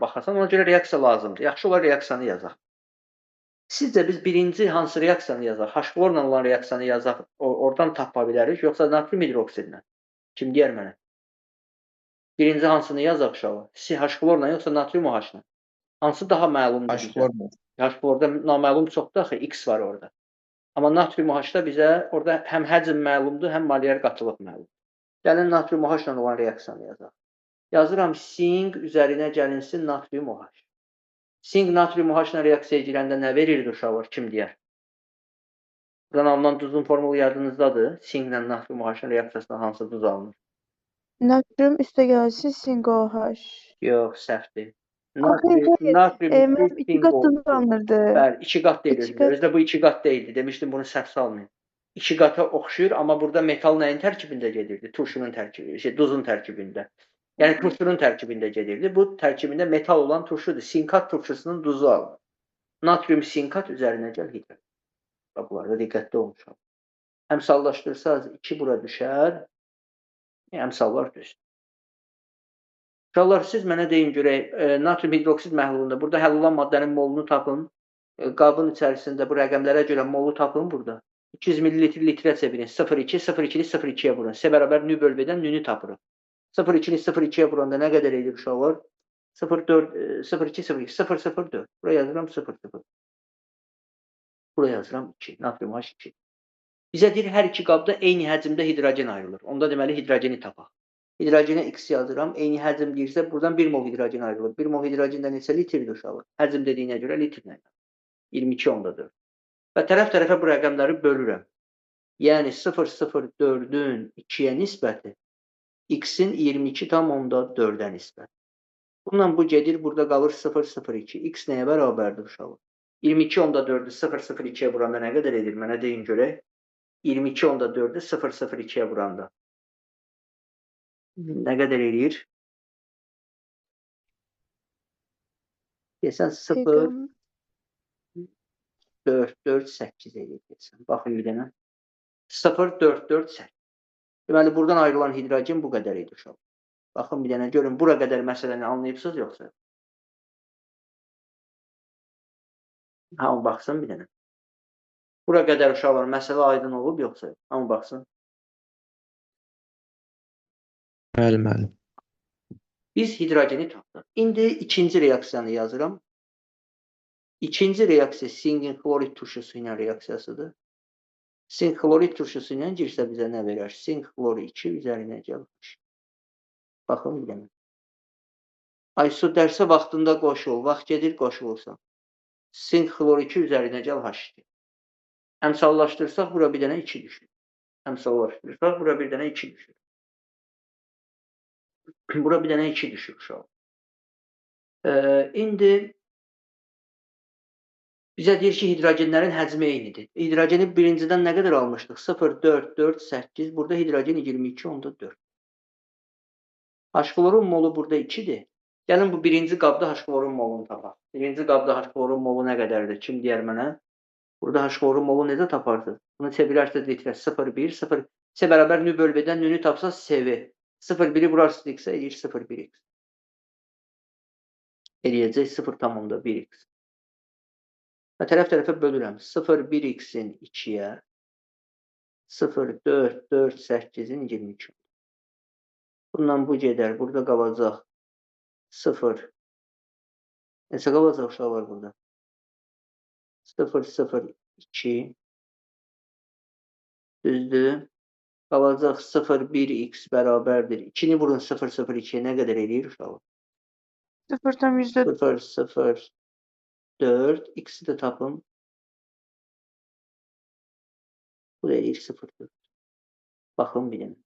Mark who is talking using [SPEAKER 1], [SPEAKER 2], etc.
[SPEAKER 1] baxasan, ona görə reaksiya lazımdır. Yaxşı olar reaksiyanı yazaq. Sizcə biz birinci hansı reaksiyanı yazaq? H-klorla olan reaksiyanı yazaq, oradan tapa bilərik, yoxsa natrium hidroksidlə? Kim deyər mənə? Birinci hansını yazaq uşaqlar? H-klorla yoxsa natrium OH-la? Hansı daha məlumdur bizə?
[SPEAKER 2] H-klorla.
[SPEAKER 1] H-klorda naməlum çoxdur axı, X var orada. Amma natrium OH-da bizə orada həm həcm məlumdur, həm molyar qatılıq məlumdur. Gəlin natrium OH-la olan reaksiyanı yazaq. Yazıram sink üzərinə gəlinsin natrium OH. Sink natrium OH-la reaksiya ediləndə nə verirdi uşaqlar? Kim deyər? Buradan alınan duzun formulu yadınızdadır. Sinklə natrium OH-la reaksiyasında hansı duz alınır?
[SPEAKER 3] Natrium üstə gəlsin sink OH.
[SPEAKER 1] Yox, səhvdir.
[SPEAKER 3] Natrium iki qat duz alınırdı.
[SPEAKER 1] Bəli, 2 qat deyilir. Özdə bu 2 qat deyildi. Demişdim bunu səhv salmayın. 2 qata oxşuyur, amma burada metal nəyin tərkibində gedirdi? Turşunun tərkibində, duzun tərkibində. Yəni turşunun tərkibində gedirdi. Bu tərkibində metal olan turşudur. Sinkat turşusunun duzu alınır. Natrium sinkat üzərinə gəl hidrogen. Bunlarda diqqətli olmuşam. Əmsallaşdırsanız 2 bura düşər. Əmsallar düzdür. Uşaqlar, siz mənə deyin görək, natrium hidroksid məhlulunda burada həll olan maddənin molunu tapın. Qabın içərisində bu rəqəmlərə görə molu tapın burada. 200 ml litrə çevirin. 0,2, 0,2-ni 0,2-yə vurun. S bərabər nü bölbədən nünü tapırıq. 0,2-ni 0,2-yə vuranda nə qədər edir uşaqlar? 0,4, 0,2, 0,2, 0,04. Buraya yazıram 0,0. Buraya yazıram 2. Natrium H2. Bizə deyir, hər iki qabda eyni həcmdə hidrogen ayrılır. Onda deməli hidrogeni tapaq. Hidrogenə X yazıram. Eyni həcm deyirsə, buradan 1 mol hidrogen ayrılır. 1 mol hidrogen də neçə litrdir uşaqlar? Həcm dediyinə görə litrlə. 22,4. Və tərəf-tərəfə bu rəqəmləri bölürəm. Yəni 0,04-ün 2-yə nisbəti X-in 22,4-ə nisbəti. Bununla bu gedir, burada qalır 0,02. X nəyə bərabərdir uşaqlar? 22,4-ü 0,02-yə vuranda nə qədər edir? Mənə deyin görək. 22,4-ü 0,02-yə vuranda. Nə qədər eləyir? Desən 0,448 eləyir. Baxın bir dənə. 0,448. Deməli, buradan ayrılan hidrogen bu qədər idi uşaq. Baxın bir dənə, görün, bura qədər məsələni anlayıbsınız yoxsa? Hamı baxsın bir dənə. Bura qədər uşaqlar, məsələ aydın olub yoxsa? Hamı baxsın.
[SPEAKER 2] Bəli, müəllim.
[SPEAKER 1] Biz hidrogeni tapdıq. İndi ikinci reaksiyanı yazıram. İkinci reaksiya sinkin klorid turşusu ilə reaksiyasıdır. Sink klorid turşusu ilə girsə bizə nə verər? Sink klor 2 üzərinə gəlir. Baxın bir dənə. Aysu dərsə vaxtında qoşul. Vaxt gedir qoşulursan. Sink klor 2 üzərinə gəl H2. Əmsallaşdırsaq bura bir dənə 2 düşür. Əmsallaşdırsaq bura bir dənə 2 düşür. Bura bir dənə 2 düşür uşaq. İndi bizə deyir ki, hidrogenlərin həcmi eynidir. Hidrogeni birincidən nə qədər almışdıq? 0,448. Burada hidrogen 22,4. H-klorun molu burada 2-dir. Gəlin bu birinci qabda H-klorun molunu tapaq. Birinci qabda H-klorun molu nə qədərdir? Kim deyər mənə? Burada H-klorun molu necə taparsınız? Bunu çevirərsiniz litrə 0,1, 0. S bərabər nü bölbədən nünü tapsaz SV. 0,1-i vurarsınız X-ə, eləyir 0,1X. Eləyəcək 0,1X. Və tərəf-tərəfə bölürəm. 0,1X-in 2-yə, 0,448-in 22. Bundan bu gedər. Burada qalacaq 0. Neçə qalacaq uşaq var burada? 0,02. Düzdür. Qalacaq 0,1X bərabərdir. 2-ni vurun 0,02-yə nə qədər eləyir uşaq? 0,04. X-i də tapın. Bu da eləyir 0,4. Baxın bir dənə.